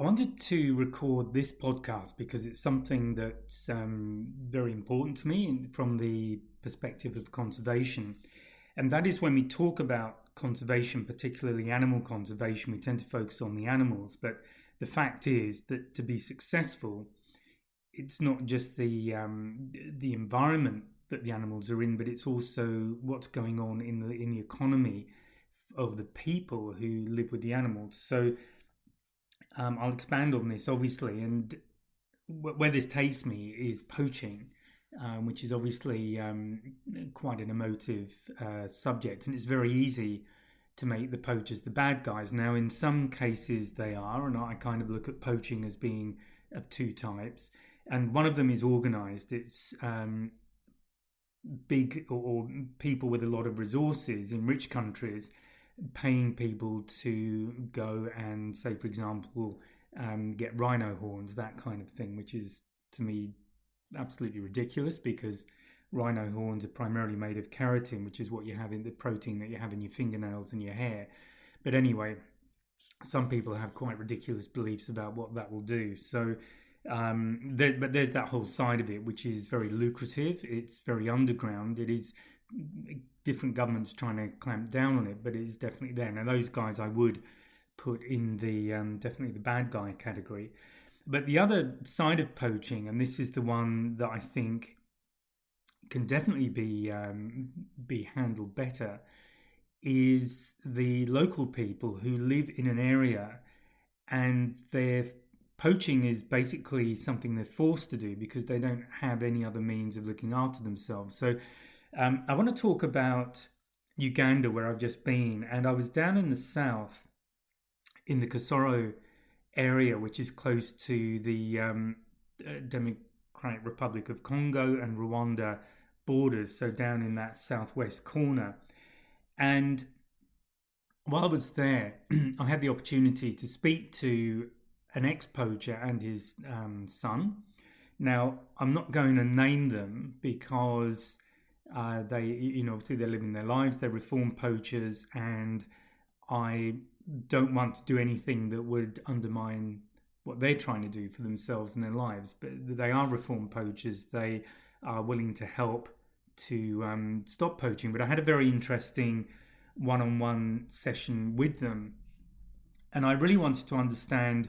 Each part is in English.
I wanted to record this podcast because it's something that's very important to me from the perspective of conservation. And that is when we talk about conservation, particularly animal conservation, we tend to focus on the animals. But the fact is that to be successful, it's not just the environment that the animals are in, but it's also what's going on in the economy of the people who live with the animals. So I'll expand on this, obviously, and where this takes me is poaching, which is obviously quite an emotive subject, and it's very easy to make the poachers the bad guys. Now, in some cases they are, and I kind of look at poaching as being of two types, and one of them is organised. It's big or people with a lot of resources in rich countries paying people to go and, say, for example, get rhino horns, that kind of thing, which is, to me, absolutely ridiculous because rhino horns are primarily made of keratin, which is what you have in the protein that you have in your fingernails and your hair. But anyway, some people have quite ridiculous beliefs about what that will do. So, but there's that whole side of it, which is very lucrative. It's very underground. It is different governments trying to clamp down on it, but it is definitely there. Now, those guys I would put in the definitely the bad guy category. But the other side of poaching, and this is the one that I think can definitely be handled better, is the local people who live in an area and their poaching is basically something they're forced to do because they don't have any other means of looking after themselves. So I want to talk about Uganda, where I've just been, and I was down in the south, in the Kasoro area, which is close to the Democratic Republic of Congo and Rwanda borders, so down in that southwest corner. And while I was there, I had the opportunity to speak to an ex-poacher and his son. Now, I'm not going to name them because they, obviously they're living their lives, they're reformed poachers, and I don't want to do anything that would undermine what they're trying to do for themselves and their lives. But they are reformed poachers. They are willing to help to stop poaching. But I had a very interesting one-on-one session with them, and I really wanted to understand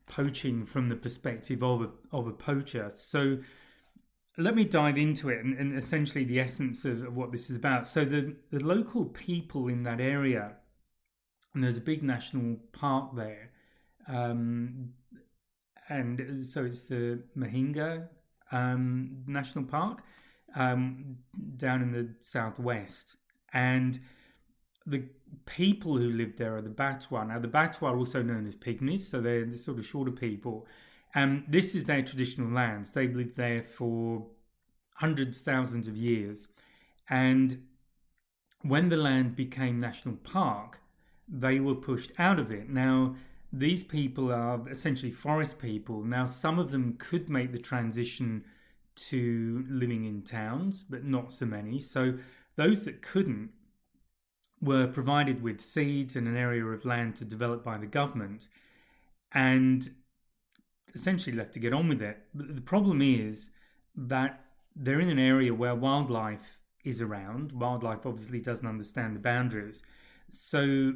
poaching from the perspective of a poacher. So let me dive into it and essentially the essence of what this is about. So the local people in that area, and there's a big national park there, and so it's the Mahinga National Park down in the southwest, and the people who live there are the Batwa. Now, the Batwa are also known as pygmies, so they're the sort of shorter people. And this is their traditional lands. They've lived there for hundreds, thousands of years. And when the land became national park, they were pushed out of it. Now, these people are essentially forest people. Now, some of them could make the transition to living in towns, but not so many. So those that couldn't were provided with seeds and an area of land to develop by the government and essentially left to get on with it. But the problem is that they're in an area where wildlife is around. Wildlife obviously doesn't understand the boundaries. So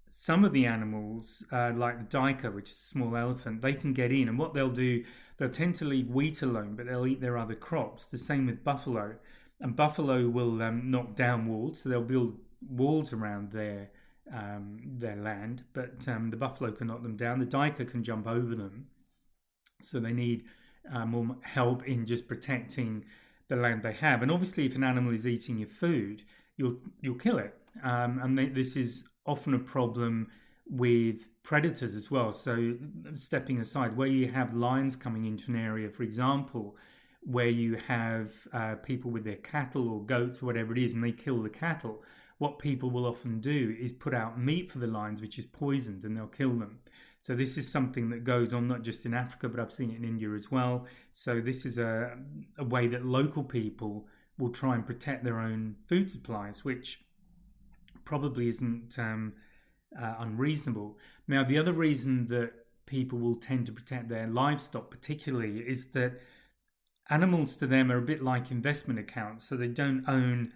some of the animals, like the duiker, which is a small elephant, they can get in. And what they'll do, they'll tend to leave wheat alone, but they'll eat their other crops. The same with buffalo. And buffalo will knock down walls, so they'll build walls around their land, but the buffalo can knock them down. The duiker can jump over them, so they need more help in just protecting the land they have. And obviously, if an animal is eating your food, you'll kill it. And this is often a problem with predators as well. So, stepping aside, where you have lions coming into an area, for example, where you have people with their cattle or goats or whatever it is, and they kill the cattle, what people will often do is put out meat for the lions, which is poisoned, and they'll kill them. So this is something that goes on not just in Africa, but I've seen it in India as well. So this is a way that local people will try and protect their own food supplies, which probably isn't unreasonable. Now, the other reason that people will tend to protect their livestock, particularly, is that animals to them are a bit like investment accounts. So they don't own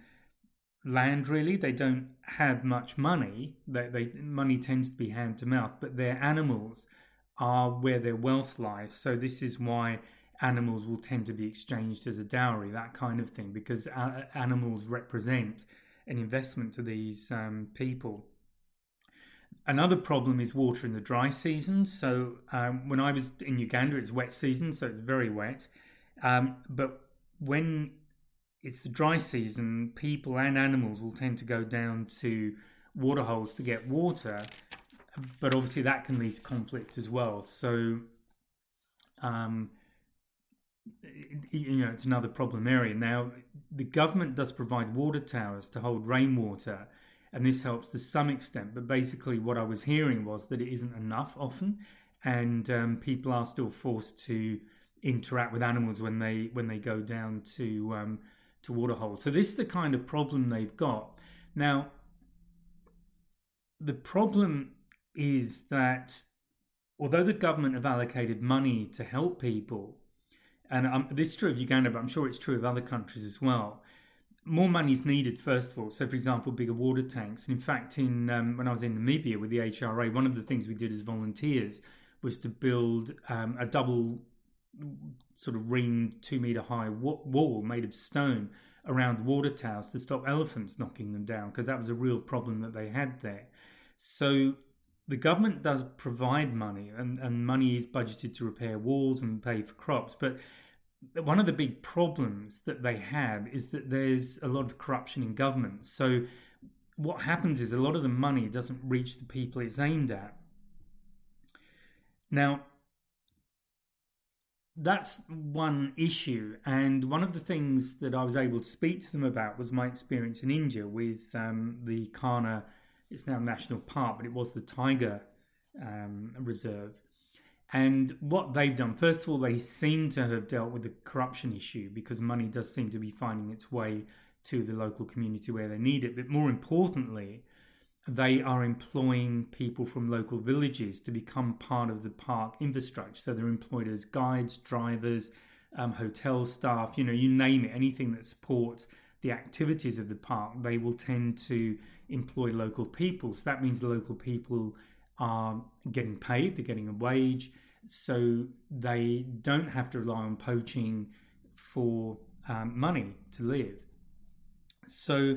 land really. They don't have much money. Money tends to be hand to mouth, but their animals are where their wealth lies. So this is why animals will tend to be exchanged as a dowry, that kind of thing, because animals represent an investment to these people. Another problem is water in the dry season. So when I was in Uganda, it's wet season, so it's very wet. But when it's the dry season, people and animals will tend to go down to water holes to get water, but obviously that can lead to conflict as well. So, it's another problem area. Now, the government does provide water towers to hold rainwater, and this helps to some extent. But basically, what I was hearing was that it isn't enough often, and people are still forced to interact with animals when they go down to water holes. So this is the kind of problem they've got. Now, the problem is that although the government have allocated money to help people, and this is true of Uganda, but I'm sure it's true of other countries as well, more money is needed, first of all. So, for example, bigger water tanks. And in fact, when I was in Namibia with the HRA, one of the things we did as volunteers was to build a double sort of ringed 2 meter high wall made of stone around water towers to stop elephants knocking them down, because that was a real problem that they had there. So the government does provide money, and money is budgeted to repair walls and pay for crops. But one of the big problems that they have is that there's a lot of corruption in government. So what happens is a lot of the money doesn't reach the people it's aimed at. Now, that's one issue, and one of the things that I was able to speak to them about was my experience in India with the Kanha. It's now National Park, but it was the Tiger Reserve. And what they've done, first of all, they seem to have dealt with the corruption issue, because money does seem to be finding its way to the local community where they need it. But more importantly, they are employing people from local villages to become part of the park infrastructure. So they're employed as guides, drivers, hotel staff, you name it, anything that supports the activities of the park, they will tend to employ local people. So that means the local people are getting paid, they're getting a wage, so they don't have to rely on poaching for money to live. So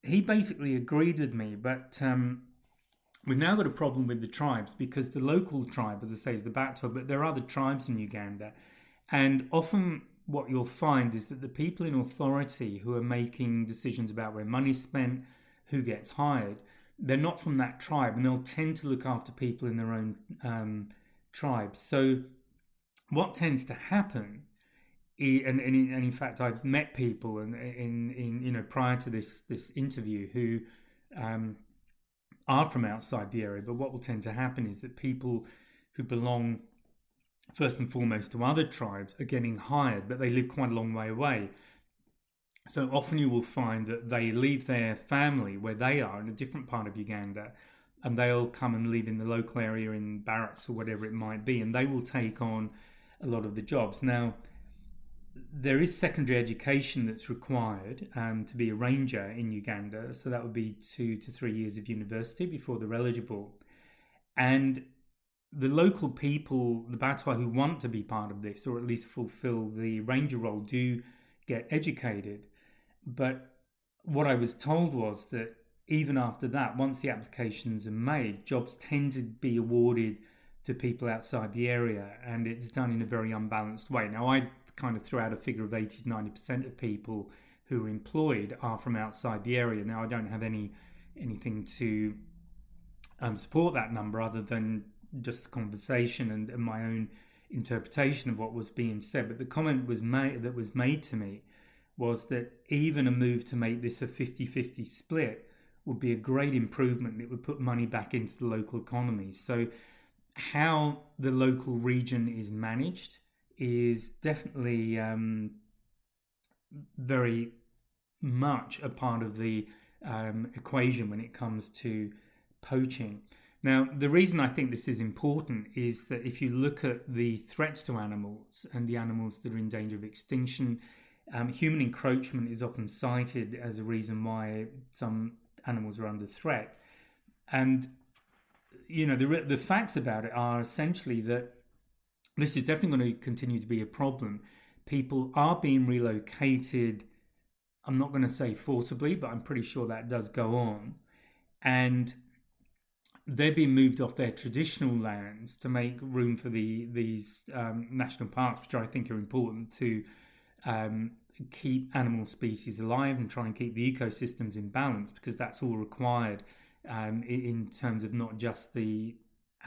he basically agreed with me, but we've now got a problem with the tribes, because the local tribe, as I say, is the Batwa, but there are other tribes in Uganda, and often what you'll find is that the people in authority who are making decisions about where money's spent, who gets hired, they're not from that tribe, and they'll tend to look after people in their own tribes. So what tends to happen, and in fact, I've met people in prior to this interview who are from outside the area. But what will tend to happen is that people who belong first and foremost to other tribes are getting hired, but they live quite a long way away. So often you will find that they leave their family where they are in a different part of Uganda, and they'll come and live in the local area in barracks or whatever it might be, and they will take on a lot of the jobs. Now, there is secondary education that's required to be a ranger in Uganda, so that would be 2 to 3 years of university before they're eligible. And the local people, the Batwa, who want to be part of this, or at least fulfill the ranger role, do get educated. But what I was told was that even after that, once the applications are made, jobs tend to be awarded to people outside the area, and it's done in a very unbalanced way. Now, I kind of threw out a figure of 80 to 90% of people who are employed are from outside the area. Now, I don't have anything to support that number other than just the conversation and my own interpretation of what was being said. But the comment that was made to me was that even a move to make this a 50-50 split would be a great improvement. It would put money back into the local economy. So how the local region is managed is definitely very much a part of the equation when it comes to poaching. Now, the reason I think this is important is that if you look at the threats to animals and the animals that are in danger of extinction, human encroachment is often cited as a reason why some animals are under threat. And, the facts about it are essentially that this is definitely going to continue to be a problem. People are being relocated. I'm not going to say forcibly, but I'm pretty sure that does go on. And they're being moved off their traditional lands to make room for these national parks, which I think are important to keep animal species alive and try and keep the ecosystems in balance, because that's all required in terms of not just the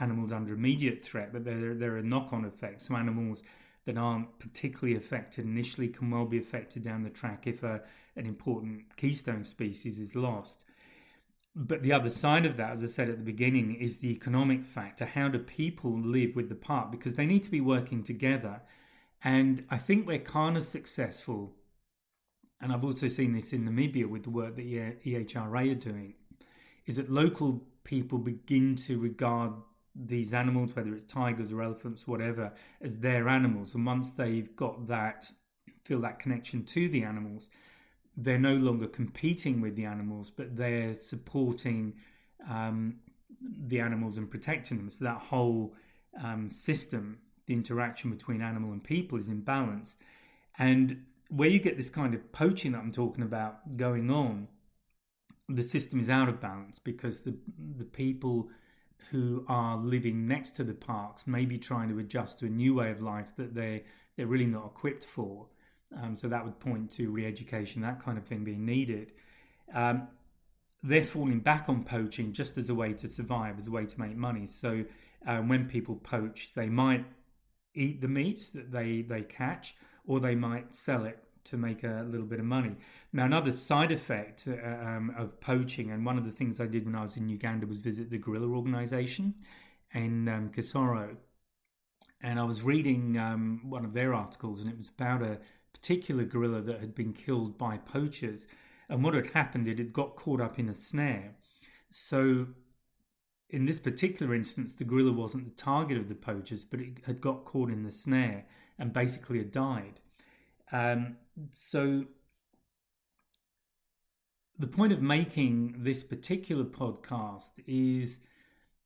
animals under immediate threat, but there are knock-on effects. So animals that aren't particularly affected initially can well be affected down the track if an important keystone species is lost. But the other side of that, as I said at the beginning, is the economic factor. How do people live with the park? Because they need to be working together. And I think we're kind of successful, and I've also seen this in Namibia with the work that EHRA are doing, is that local people begin to regard these animals, whether it's tigers or elephants, whatever, as their animals. And once they've got that, feel that connection to the animals, they're no longer competing with the animals, but they're supporting the animals and protecting them. So that whole system, the interaction between animal and people, is in balance. And where you get this kind of poaching that I'm talking about going on, the system is out of balance, because the people who are living next to the parks may be trying to adjust to a new way of life that they're really not equipped for. So that would point to re-education, that kind of thing being needed. They're falling back on poaching just as a way to survive, as a way to make money. So when people poach, they might eat the meat that they catch, or they might sell it to make a little bit of money. Now, another side effect of poaching, and one of the things I did when I was in Uganda, was visit the gorilla organization in Kisoro. And I was reading one of their articles, and it was about a particular gorilla that had been killed by poachers. And what had happened, it had got caught up in a snare. So in this particular instance, the gorilla wasn't the target of the poachers, but it had got caught in the snare and basically had died. So the point of making this particular podcast is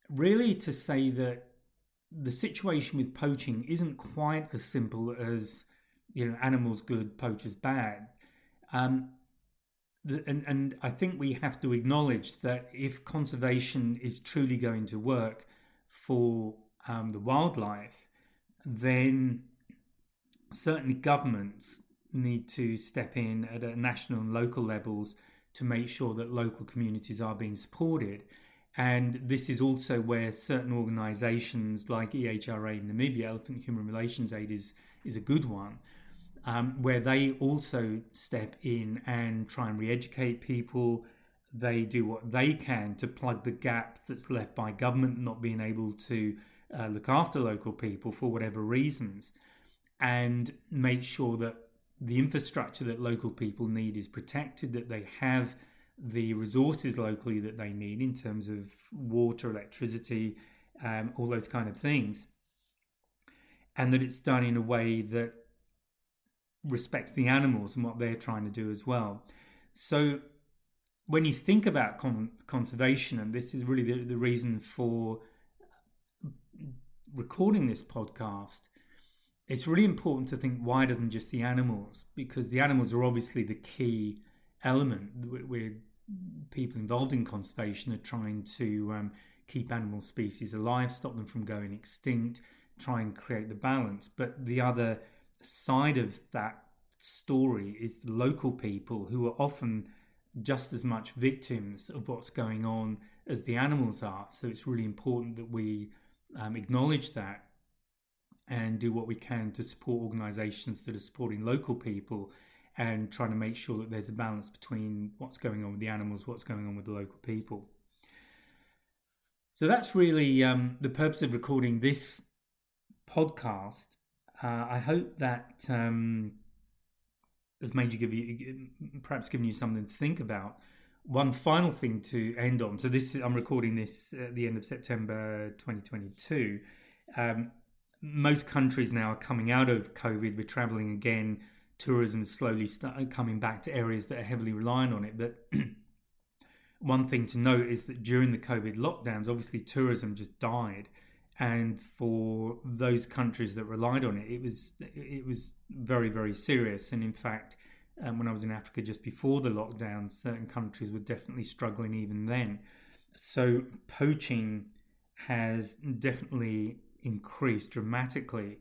really to say that the situation with poaching isn't quite as simple as, animals good, poachers bad. And I think we have to acknowledge that if conservation is truly going to work for the wildlife, then certainly governments need to step in at a national and local levels to make sure that local communities are being supported. And this is also where certain organisations like EHRA in Namibia, Elephant Human Relations Aid, is a good one, where they also step in and try and re-educate people. They do what they can to plug the gap that's left by government not being able to look after local people for whatever reasons, and make sure that the infrastructure that local people need is protected, that they have the resources locally that they need in terms of water, electricity, all those kind of things, and that it's done in a way that respects the animals and what they're trying to do as well. So when you think about conservation, and this is really the reason for recording this podcast, it's really important to think wider than just the animals, because the animals are obviously the key element. Where people involved in conservation are trying to keep animal species alive, stop them from going extinct, try and create the balance. But the other side of that story is the local people, who are often just as much victims of what's going on as the animals are. So it's really important that we acknowledge that and do what we can to support organisations that are supporting local people and trying to make sure that there's a balance between what's going on with the animals, what's going on with the local people. So that's really the purpose of recording this podcast. I hope that has made you perhaps given you something to think about one final thing to end on. So I'm recording this at the end of September 2022. Most countries now are coming out of COVID. We're traveling again. Tourism is slowly coming back to areas that are heavily reliant on it. But one thing to note is that during the COVID lockdowns, obviously tourism just died. And for those countries that relied on it, it was very, very serious. And in fact, when I was in Africa just before the lockdown, certain countries were definitely struggling even then. So poaching has definitely increased dramatically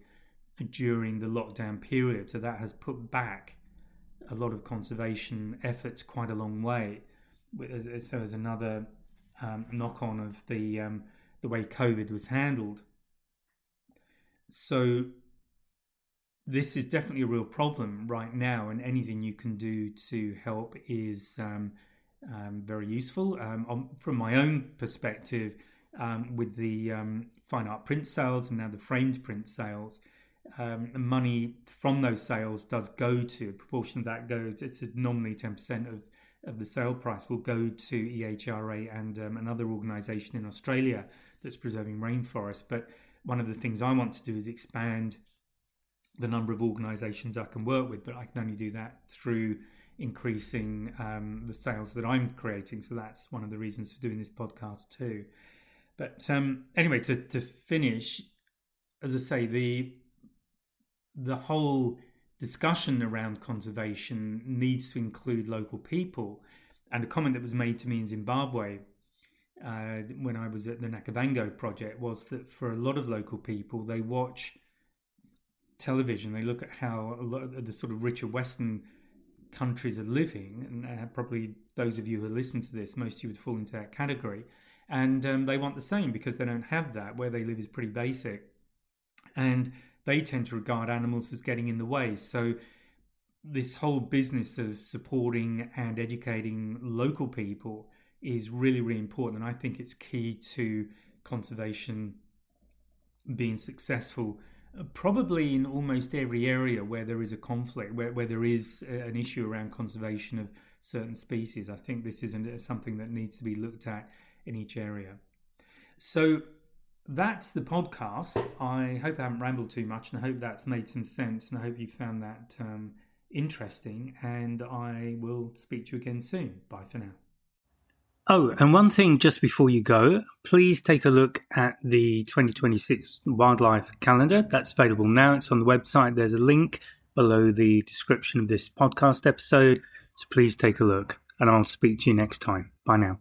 during the lockdown period. So that has put back a lot of conservation efforts quite a long way. So as another knock-on of the way COVID was handled. So this is definitely a real problem right now, and anything you can do to help is very useful. From my own perspective, with the fine art print sales and now the framed print sales, the money from those sales does go to, a proportion of that goes, it's nominally 10% of the sale price will go to EHRA and another organisation in Australia that's preserving rainforests. But one of the things I want to do is expand the number of organisations I can work with, but I can only do that through increasing the sales that I'm creating. So that's one of the reasons for doing this podcast too. But anyway, to finish, as I say, the whole discussion around conservation needs to include local people. And a comment that was made to me in Zimbabwe when I was at the Nakavango project was that for a lot of local people, they watch television, they look at how a lot of the sort of richer Western countries are living, and probably those of you who listen to this, most of you would fall into that category, and they want the same because they don't have that. Where they live is pretty basic, and they tend to regard animals as getting in the way. So this whole business of supporting and educating local people is really, really important, and I think it's key to conservation being successful. Probably in almost every area where there is a conflict, where there is an issue around conservation of certain species. I think this isn't something that needs to be looked at in each area. So that's the podcast. I hope I haven't rambled too much, and I hope that's made some sense, and I hope you found that interesting, and I will speak to you again soon. Bye for now. Oh, and one thing just before you go, please take a look at the 2026 wildlife calendar. That's available now. It's on the website. There's a link below the description of this podcast episode. So please take a look, and I'll speak to you next time. Bye now.